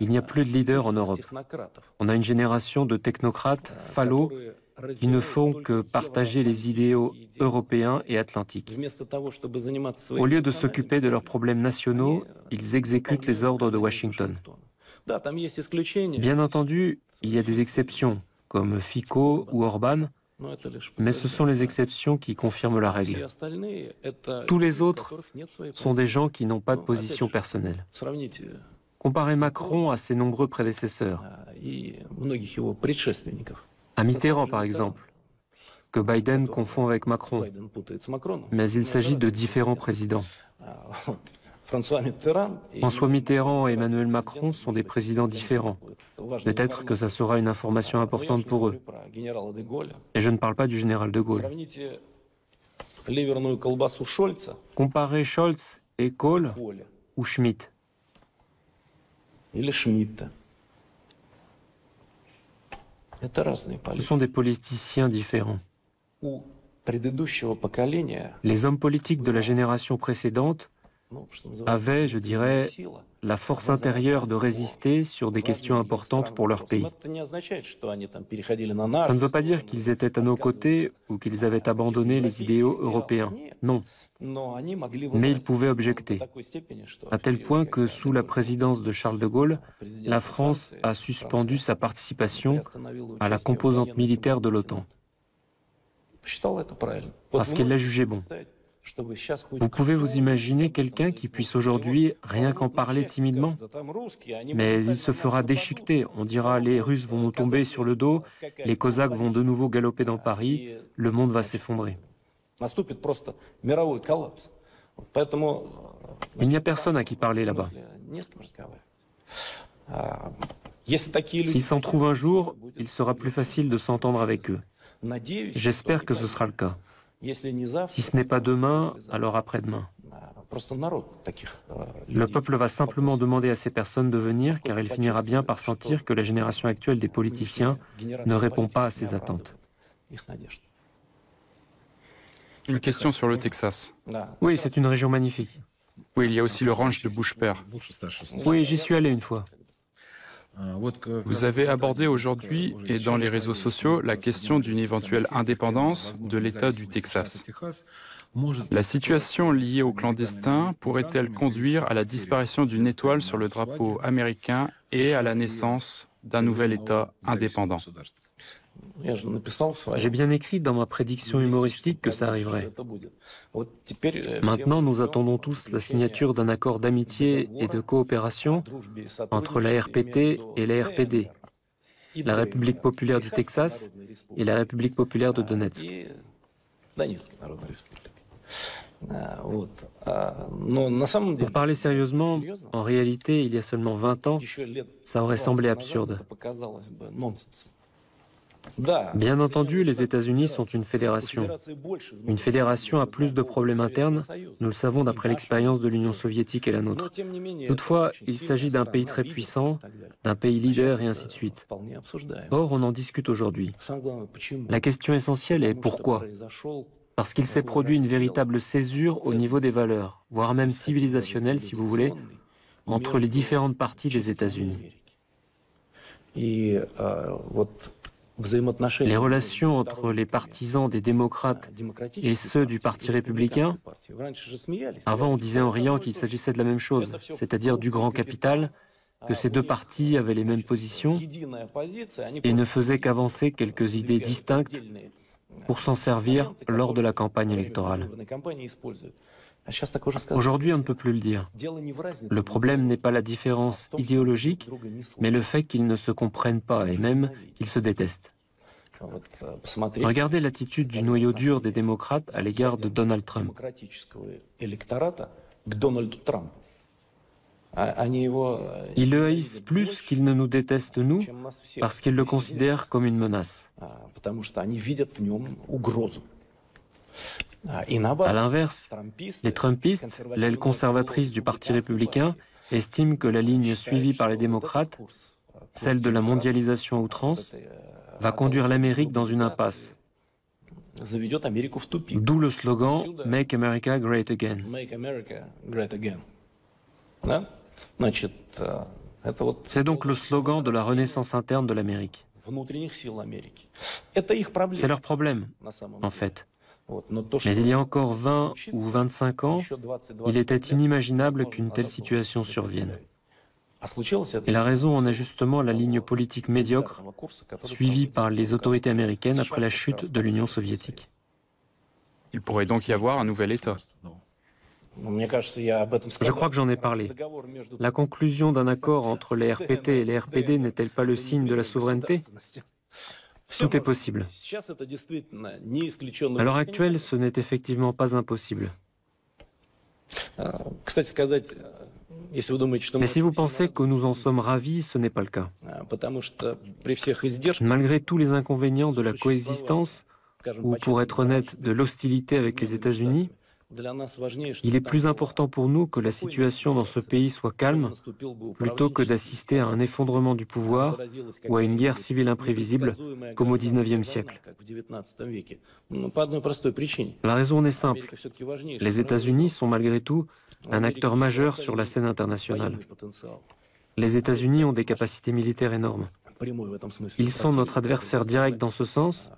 [SPEAKER 2] il n'y a plus de leaders en Europe. On a une génération de technocrates fallot qui ne font que partager les idéaux européens et atlantiques. Au lieu de s'occuper de leurs problèmes nationaux, ils exécutent les ordres de Washington. Bien entendu, il y a des exceptions, comme Fico ou Orban, mais ce sont les exceptions qui confirment la règle. Tous les autres sont des gens qui n'ont pas de position personnelle. Comparez Macron à ses nombreux prédécesseurs. À Mitterrand, par exemple, que Biden confond avec Macron. Mais il s'agit de différents présidents. François Mitterrand et Emmanuel Macron sont des présidents différents. Peut-être que ça sera une information importante pour eux. Et je ne parle pas du général de Gaulle. Comparez Scholz et Kohl ou Schmitt. Ce sont des politiciens différents. Les hommes politiques de la génération précédente avaient, je dirais, la force intérieure de résister sur des questions importantes pour leur pays. Ça ne veut pas dire qu'ils étaient à nos côtés ou qu'ils avaient abandonné les idéaux européens. Non. Mais ils pouvaient objecter, à tel point que sous la présidence de Charles de Gaulle, la France a suspendu sa participation à la composante militaire de l'OTAN, parce qu'elle l'a jugé bon. Vous pouvez vous imaginer quelqu'un qui puisse aujourd'hui rien qu'en parler timidement, mais il se fera déchiqueter. On dira les Russes vont nous tomber sur le dos, les Cosaques vont de nouveau galoper dans Paris, le monde va s'effondrer. Il n'y a personne à qui parler là-bas. S'ils s'en trouvent un jour, il sera plus facile de s'entendre avec eux. J'espère que ce sera le cas. Si ce n'est pas demain, alors après-demain. Le peuple va simplement demander à ces personnes de venir, car il finira bien par sentir que la génération actuelle des politiciens ne répond pas à ses attentes.
[SPEAKER 1] Une question sur le Texas.
[SPEAKER 2] Oui, c'est une région magnifique.
[SPEAKER 1] Oui, il y a aussi le ranch de Bush père.
[SPEAKER 2] Oui, j'y suis allé une fois.
[SPEAKER 1] Vous avez abordé aujourd'hui et dans les réseaux sociaux la question d'une éventuelle indépendance de l'État du Texas. La situation liée aux clandestins pourrait-elle conduire à la disparition d'une étoile sur le drapeau américain et à la naissance d'un nouvel État indépendant?
[SPEAKER 2] J'ai bien écrit dans ma prédiction humoristique que ça arriverait. Maintenant, nous attendons tous la signature d'un accord d'amitié et de coopération entre la RPT et la RPD, la République populaire du Texas et la République populaire de Donetsk. Pour parler sérieusement, en réalité, il y a seulement 20 ans, ça aurait semblé absurde. Bien entendu, les États-Unis sont une fédération. Une fédération a plus de problèmes internes, nous le savons d'après l'expérience de l'Union soviétique et la nôtre. Toutefois, il s'agit d'un pays très puissant, d'un pays leader et ainsi de suite. Or, on en discute aujourd'hui. La question essentielle est pourquoi ? Parce qu'il s'est produit une véritable césure au niveau des valeurs, voire même civilisationnelle si vous voulez, entre les différentes parties des États-Unis. Les relations entre les partisans des démocrates et ceux du Parti républicain, avant on disait en riant qu'il s'agissait de la même chose, c'est-à-dire du grand capital, que ces deux partis avaient les mêmes positions et ne faisaient qu'avancer quelques idées distinctes pour s'en servir lors de la campagne électorale. Aujourd'hui, on ne peut plus le dire. Le problème n'est pas la différence idéologique, mais le fait qu'ils ne se comprennent pas et même qu'ils se détestent. Regardez l'attitude du noyau dur des démocrates à l'égard de Donald Trump. Ils le haïssent plus qu'ils ne nous détestent nous, parce qu'ils le considèrent comme une menace. À l'inverse, les Trumpistes, l'aile conservatrice du Parti républicain, estiment que la ligne suivie par les démocrates, celle de la mondialisation à outrance, va conduire l'Amérique dans une impasse. D'où le slogan « Make America Great Again ». C'est donc le slogan de la renaissance interne de l'Amérique. C'est leur problème, en fait. Mais il y a encore 20 ou 25 ans, il était inimaginable qu'une telle situation survienne. Et la raison en est justement la ligne politique médiocre suivie par les autorités américaines après la chute de l'Union soviétique.
[SPEAKER 1] Il pourrait donc y avoir un nouvel État.
[SPEAKER 2] Je crois que j'en ai parlé. La conclusion d'un accord entre les RPT et les RPD n'est-elle pas le signe de la souveraineté ? Tout est possible. À l'heure actuelle, ce n'est effectivement pas impossible. Mais si vous pensez que nous en sommes ravis, ce n'est pas le cas. Malgré tous les inconvénients de la coexistence, ou pour être honnête, de l'hostilité avec les États-Unis, il est plus important pour nous que la situation dans ce pays soit calme, plutôt que d'assister à un effondrement du pouvoir ou à une guerre civile imprévisible comme au XIXe siècle. La raison en est simple. Les États-Unis sont malgré tout un acteur majeur sur la scène internationale. Les États-Unis ont des capacités militaires énormes. Ils sont notre adversaire direct dans ce sens,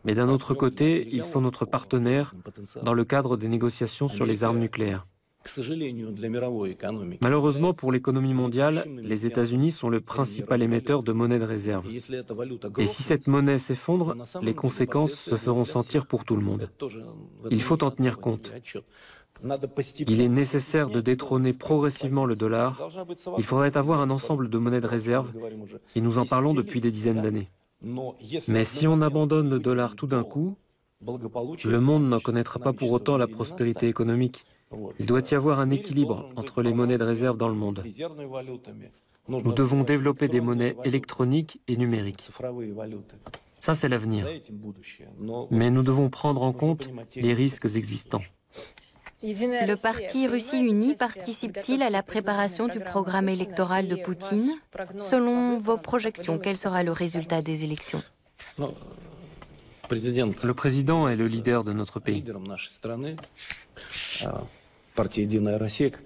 [SPEAKER 2] mais d'un autre côté, ils sont notre partenaire dans le cadre des négociations sur les armes nucléaires. Malheureusement, pour l'économie mondiale, les États-Unis sont le principal émetteur de monnaie de réserve. Et si cette monnaie s'effondre, les conséquences se feront sentir pour tout le monde. Il faut en tenir compte. Il est nécessaire de détrôner progressivement le dollar. Il faudrait avoir un ensemble de monnaies de réserve, et nous en parlons depuis des dizaines d'années. Mais si on abandonne le dollar tout d'un coup, le monde n'en connaîtra pas pour autant la prospérité économique. Il doit y avoir un équilibre entre les monnaies de réserve dans le monde. Nous devons développer des monnaies électroniques et numériques. Ça, c'est l'avenir. Mais nous devons prendre en compte les risques existants.
[SPEAKER 3] Le parti Russie Unie participe-t-il à la préparation du programme électoral de Poutine? Selon vos projections, quel sera le résultat des élections?
[SPEAKER 2] Le président est le leader de notre pays.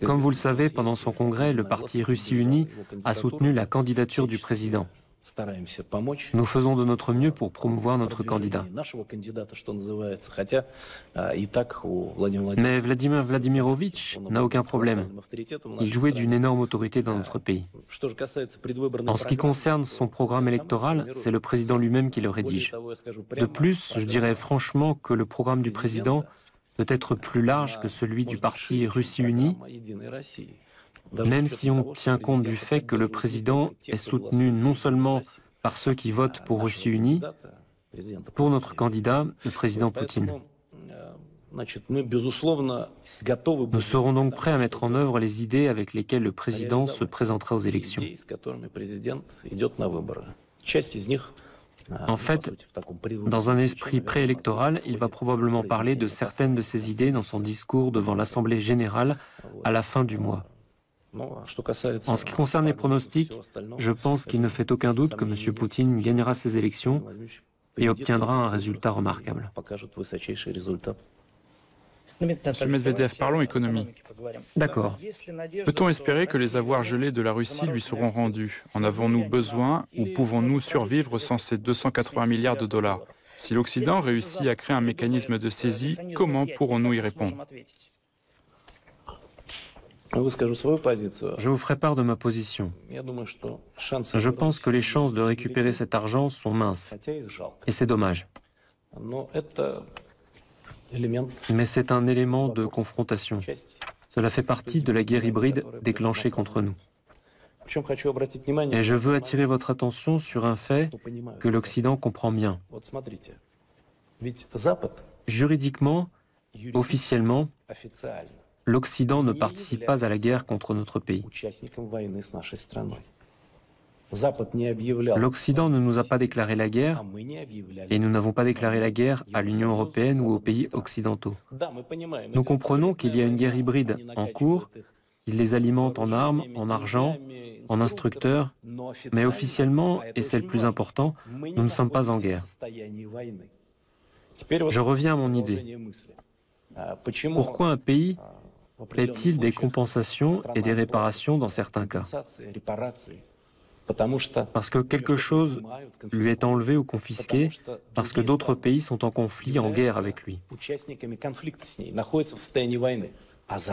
[SPEAKER 2] Comme vous le savez, pendant son congrès, le parti Russie Unie a soutenu la candidature du président. Nous faisons de notre mieux pour promouvoir notre candidat. Mais Vladimir Vladimirovitch n'a aucun problème. Il jouait d'une énorme autorité dans notre pays. En ce qui concerne son programme électoral, c'est le président lui-même qui le rédige. De plus, je dirais franchement que le programme du président peut être plus large que celui du parti Russie Unie, même si on tient compte du fait que le président est soutenu non seulement par ceux qui votent pour Russie Unie, pour notre candidat, le président Poutine. Nous serons donc prêts à mettre en œuvre les idées avec lesquelles le président se présentera aux élections. En fait, dans un esprit préélectoral, il va probablement parler de certaines de ces idées dans son discours devant l'Assemblée générale à la fin du mois. En ce qui concerne les pronostics, je pense qu'il ne fait aucun doute que M. Poutine gagnera ces élections et obtiendra un résultat remarquable.
[SPEAKER 1] Monsieur Medvedev, parlons économie.
[SPEAKER 2] D'accord.
[SPEAKER 1] Peut-on espérer que les avoirs gelés de la Russie lui seront rendus? En avons-nous besoin ou pouvons-nous survivre sans ces 280 milliards de dollars? Si l'Occident réussit à créer un mécanisme de saisie, comment pourrons-nous y répondre?
[SPEAKER 2] Je vous ferai part de ma position. Je pense que les chances de récupérer cet argent sont minces. Et c'est dommage. Mais c'est un élément de confrontation. Cela fait partie de la guerre hybride déclenchée contre nous. Et je veux attirer votre attention sur un fait que l'Occident comprend bien. Juridiquement, officiellement, l'Occident ne participe pas à la guerre contre notre pays. L'Occident ne nous a pas déclaré la guerre et nous n'avons pas déclaré la guerre à l'Union européenne ou aux pays occidentaux. Nous comprenons qu'il y a une guerre hybride en cours, qui les alimente en armes, en argent, en instructeurs, mais officiellement, et c'est le plus important, nous ne sommes pas en guerre. Je reviens à mon idée. Pourquoi un pays paie-t-il des compensations et des réparations dans certains cas? Parce que quelque chose lui est enlevé ou confisqué, parce que d'autres pays sont en conflit, en guerre avec lui.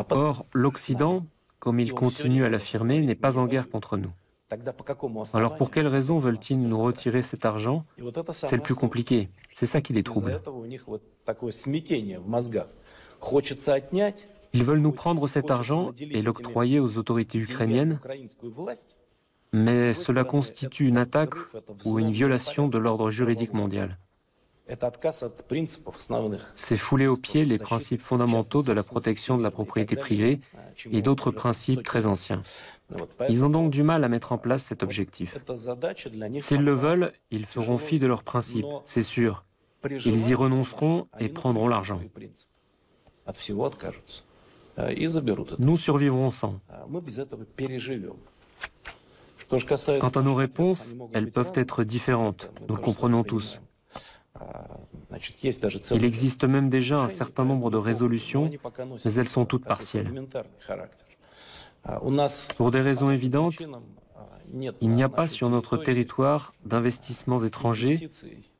[SPEAKER 2] Or, l'Occident, comme il continue à l'affirmer, n'est pas en guerre contre nous. Alors pour quelles raisons veulent-ils nous retirer cet argent? C'est le plus compliqué. C'est ça qui les trouble. Ils veulent nous prendre cet argent et l'octroyer aux autorités ukrainiennes, mais cela constitue une attaque ou une violation de l'ordre juridique mondial. C'est fouler aux pieds les principes fondamentaux de la protection de la propriété privée et d'autres principes très anciens. Ils ont donc du mal à mettre en place cet objectif. S'ils le veulent, ils feront fi de leurs principes, c'est sûr. Ils y renonceront et prendront l'argent. Nous survivrons sans. Quant à nos réponses, elles peuvent être différentes, nous le comprenons tous. Il existe même déjà un certain nombre de résolutions, mais elles sont toutes partielles. Pour des raisons évidentes, il n'y a pas sur notre territoire d'investissements étrangers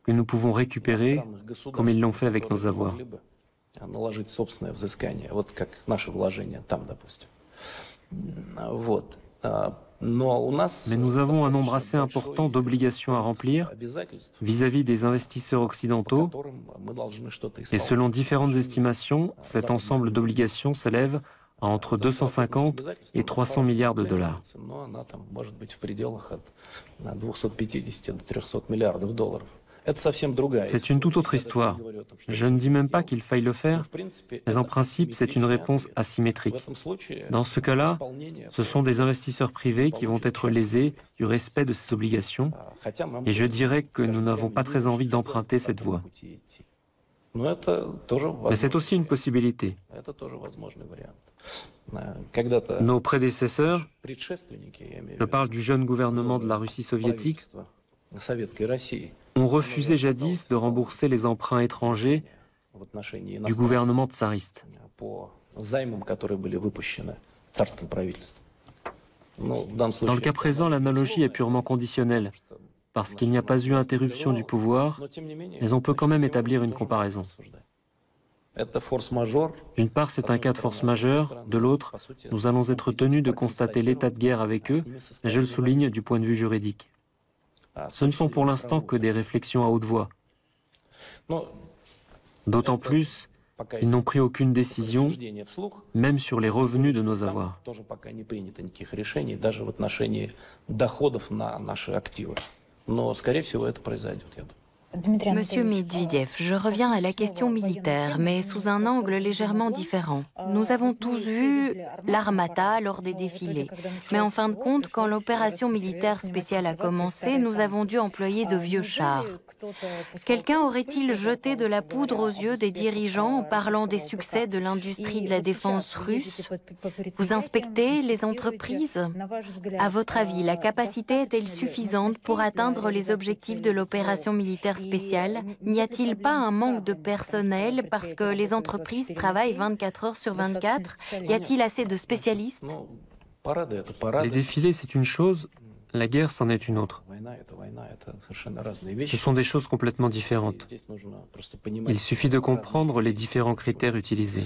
[SPEAKER 2] que nous pouvons récupérer comme ils l'ont fait avec nos avoirs. Mais nous avons un nombre assez important d'obligations à remplir vis-à-vis des investisseurs occidentaux et selon différentes estimations, cet ensemble d'obligations s'élève à entre 250 et 300 milliards de dollars. C'est une toute autre histoire. Je ne dis même pas qu'il faille le faire, mais en principe, c'est une réponse asymétrique. Dans ce cas-là, ce sont des investisseurs privés qui vont être lésés du respect de ces obligations, et je dirais que nous n'avons pas très envie d'emprunter cette voie. Mais c'est aussi une possibilité. Nos prédécesseurs, je parle du jeune gouvernement de la Russie soviétique, ont refusé jadis de rembourser les emprunts étrangers du gouvernement tsariste. Dans le cas présent, l'analogie est purement conditionnelle, parce qu'il n'y a pas eu interruption du pouvoir, mais on peut quand même établir une comparaison. D'une part, c'est un cas de force majeure, de l'autre, nous allons être tenus de constater l'état de guerre avec eux, mais je le souligne du point de vue juridique. Ce ne sont pour l'instant que des réflexions à haute voix. D'autant plus qu'ils n'ont pris aucune décision, même sur les revenus de nos avoirs.
[SPEAKER 3] Monsieur Medvedev, je reviens à la question militaire, mais sous un angle légèrement différent. Nous avons tous vu l'Armata lors des défilés. Mais en fin de compte, quand l'opération militaire spéciale a commencé, nous avons dû employer de vieux chars. Quelqu'un aurait-il jeté de la poudre aux yeux des dirigeants en parlant des succès de l'industrie de la défense russe? Vous inspectez les entreprises? À votre avis, la capacité est-elle suffisante pour atteindre les objectifs de l'opération militaire spéciale? N'y a-t-il pas un manque de personnel parce que les entreprises travaillent 24 heures sur 24? Y a-t-il assez de spécialistes?
[SPEAKER 2] Les défilés, c'est une chose, la guerre, c'en est une autre. Ce sont des choses complètement différentes. Il suffit de comprendre les différents critères utilisés.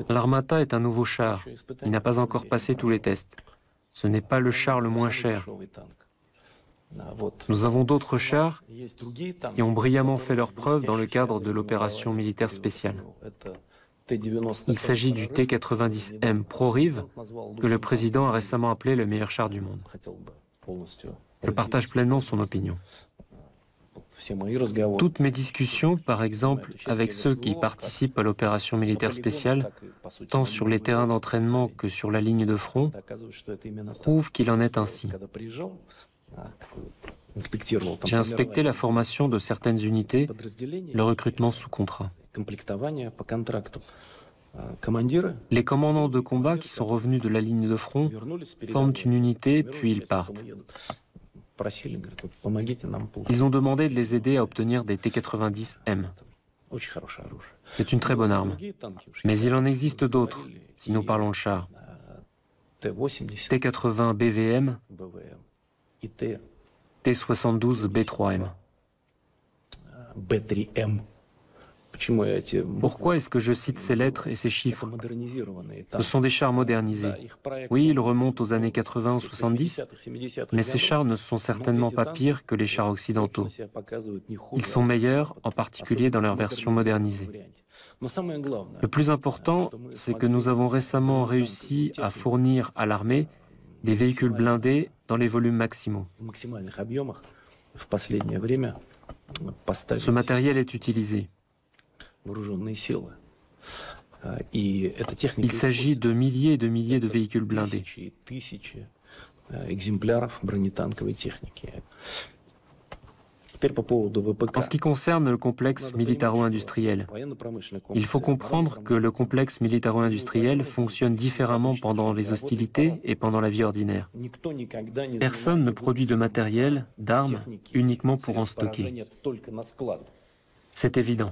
[SPEAKER 2] L'Armata est un nouveau char. Il n'a pas encore passé tous les tests. Ce n'est pas le char le moins cher. Nous avons d'autres chars qui ont brillamment fait leurs preuves dans le cadre de l'opération militaire spéciale. Il s'agit du T-90M ProRiv, que le président a récemment appelé le meilleur char du monde. Je partage pleinement son opinion. Toutes mes discussions, par exemple, avec ceux qui participent à l'opération militaire spéciale, tant sur les terrains d'entraînement que sur la ligne de front, prouvent qu'il en est ainsi. J'ai inspecté la formation de certaines unités, le recrutement sous contrat. Les commandants de combat qui sont revenus de la ligne de front forment une unité, puis ils partent. Ils ont demandé de les aider à obtenir des T-90M. C'est une très bonne arme. Mais il en existe d'autres, si nous parlons de chars. T-80 BVM, T-72 B3M. Pourquoi est-ce que je cite ces lettres et ces chiffres? Ce sont des chars modernisés. Oui, ils remontent aux années 80 ou 70, mais ces chars ne sont certainement pas pires que les chars occidentaux. Ils sont meilleurs, en particulier dans leur version modernisée. Le plus important, c'est que nous avons récemment réussi à fournir à l'armée des véhicules blindés dans les volumes maximaux. Ce matériel est utilisé. Il s'agit de milliers et de milliers de véhicules blindés. En ce qui concerne le complexe militaro-industriel, il faut comprendre que le complexe militaro-industriel fonctionne différemment pendant les hostilités et pendant la vie ordinaire. Personne ne produit de matériel, d'armes, uniquement pour en stocker. C'est évident.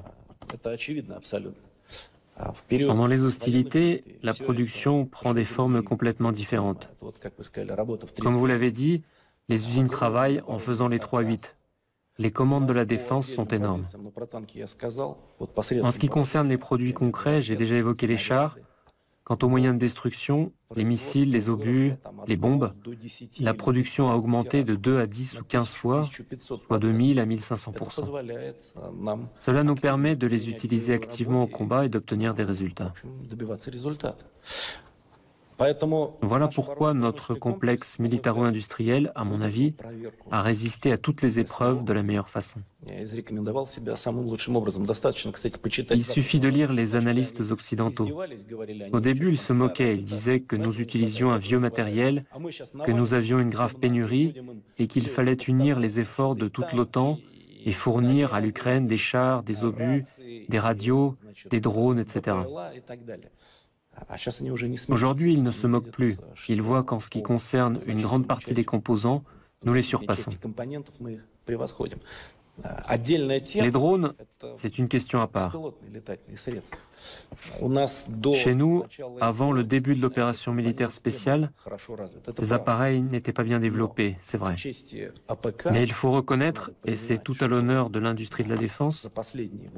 [SPEAKER 2] Pendant les hostilités, la production prend des formes complètement différentes. Comme vous l'avez dit, les usines travaillent en faisant les 3-8. Les commandes de la défense sont énormes. En ce qui concerne les produits concrets, j'ai déjà évoqué les chars. Quant aux moyens de destruction, les missiles, les obus, les bombes, la production a augmenté de 2 à 10 ou 15 fois, soit de 1000 à 1500%. Cela nous permet de les utiliser activement au combat et d'obtenir des résultats. Voilà pourquoi notre complexe militaro-industriel, à mon avis, a résisté à toutes les épreuves de la meilleure façon. Il suffit de lire les analystes occidentaux. Au début, ils se moquaient, ils disaient que nous utilisions un vieux matériel, que nous avions une grave pénurie et qu'il fallait unir les efforts de toute l'OTAN et fournir à l'Ukraine des chars, des obus, des radios, des drones, etc. Aujourd'hui, ils ne se moquent plus. Ils voient qu'en ce qui concerne une grande partie des composants, nous les surpassons. Les drones, c'est une question à part. Chez nous, avant le début de l'opération militaire spéciale, ces appareils n'étaient pas bien développés, c'est vrai. Mais il faut reconnaître, et c'est tout à l'honneur de l'industrie de la défense,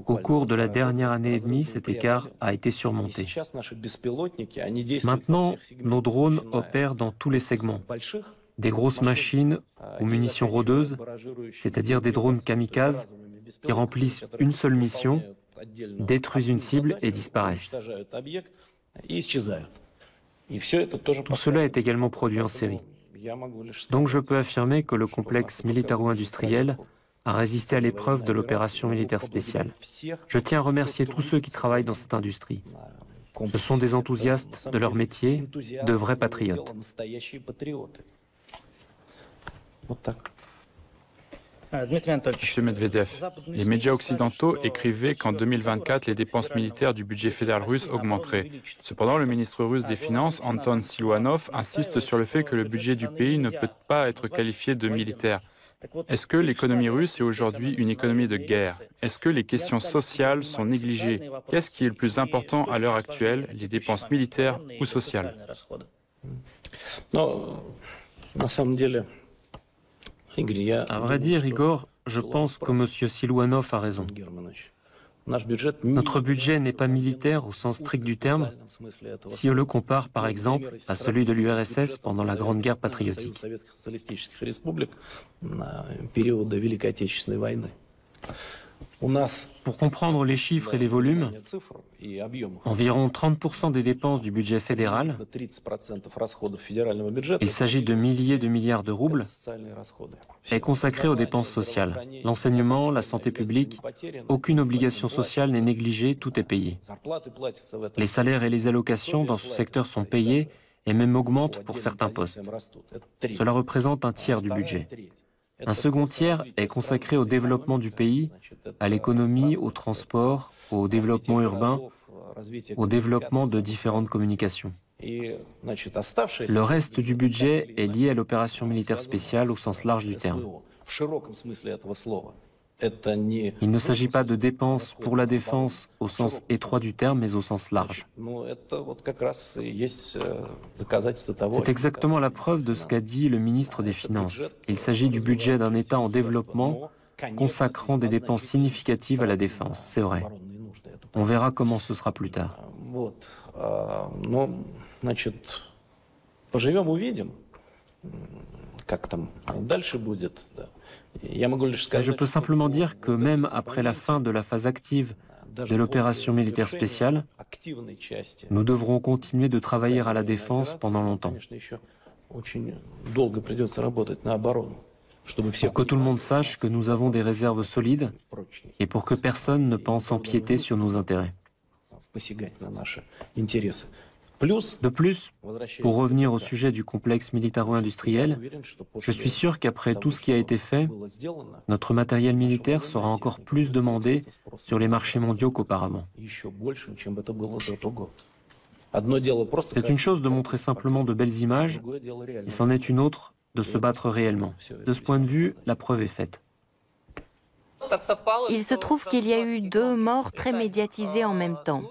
[SPEAKER 2] qu'au cours de la dernière année et demie, cet écart a été surmonté. Maintenant, nos drones opèrent dans tous les segments. Des grosses machines aux munitions rôdeuses, c'est-à-dire des drones kamikazes qui remplissent une seule mission, détruisent une cible et disparaissent. Tout cela est également produit en série. Donc je peux affirmer que le complexe militaro-industriel a résisté à l'épreuve de l'opération militaire spéciale. Je tiens à remercier tous ceux qui travaillent dans cette industrie. Ce sont des enthousiastes de leur métier, de vrais patriotes.
[SPEAKER 1] Monsieur Medvedev, les médias occidentaux écrivaient qu'en 2024, les dépenses militaires du budget fédéral russe augmenteraient. Cependant, le ministre russe des Finances, Anton Siluanov, insiste sur le fait que le budget du pays ne peut pas être qualifié de militaire. Est-ce que l'économie russe est aujourd'hui une économie de guerre? Est-ce que les questions sociales sont négligées? Qu'est-ce qui est le plus important à l'heure actuelle, les dépenses militaires ou sociales?
[SPEAKER 2] À vrai dire, Igor, je pense que M. Siluanov a raison. Notre budget n'est pas militaire au sens strict du terme, si on le compare par exemple à celui de l'URSS pendant la Grande Guerre patriotique. Pour comprendre les chiffres et les volumes, environ 30% des dépenses du budget fédéral, il s'agit de milliers de milliards de roubles, est consacré aux dépenses sociales. L'enseignement, la santé publique, aucune obligation sociale n'est négligée, tout est payé. Les salaires et les allocations dans ce secteur sont payés et même augmentent pour certains postes. Cela représente un tiers du budget. Un second tiers est consacré au développement du pays, à l'économie, au transport, au développement urbain, au développement de différentes communications. Le reste du budget est lié à l'opération militaire spéciale au sens large du terme. Il ne s'agit pas de dépenses pour la défense au sens étroit du terme, mais au sens large. C'est exactement la preuve de ce qu'a dit le ministre des Finances. Il s'agit du budget d'un État en développement consacrant des dépenses significatives à la défense, c'est vrai. On verra comment ce sera plus tard. Je peux simplement dire que même après la fin de la phase active de l'opération militaire spéciale, nous devrons continuer de travailler à la défense pendant longtemps. pour que tout le monde sache que nous avons des réserves solides et pour que personne ne pense empiéter sur nos intérêts. De plus, pour revenir au sujet du complexe militaro-industriel, je suis sûr qu'après tout ce qui a été fait, notre matériel militaire sera encore plus demandé sur les marchés mondiaux qu'auparavant. C'est une chose de montrer simplement de belles images, et c'en est une autre de se battre réellement. De ce point de vue, la preuve est faite.
[SPEAKER 3] Il se trouve qu'il y a eu 2 morts très médiatisées en même temps.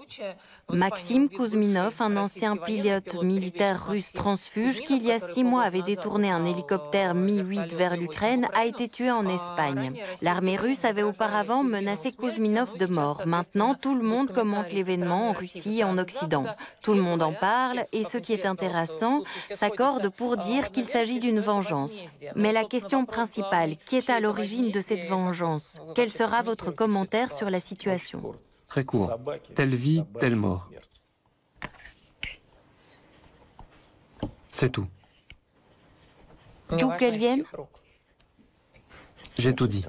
[SPEAKER 3] Maxime Kouzminov, un ancien pilote militaire russe transfuge qui, il y a 6 mois, avait détourné un hélicoptère Mi-8 vers l'Ukraine, a été tué en Espagne. L'armée russe avait auparavant menacé Kouzminov de mort. Maintenant, tout le monde commente l'événement en Russie et en Occident. Tout le monde en parle et ce qui est intéressant, s'accorde pour dire qu'il s'agit d'une vengeance. Mais la question principale, qui est à l'origine de cette vengeance? Quel sera votre commentaire sur la situation?
[SPEAKER 2] Très court. Telle vie, telle mort. C'est tout.
[SPEAKER 3] D'où qu'elles viennent?
[SPEAKER 2] J'ai tout dit.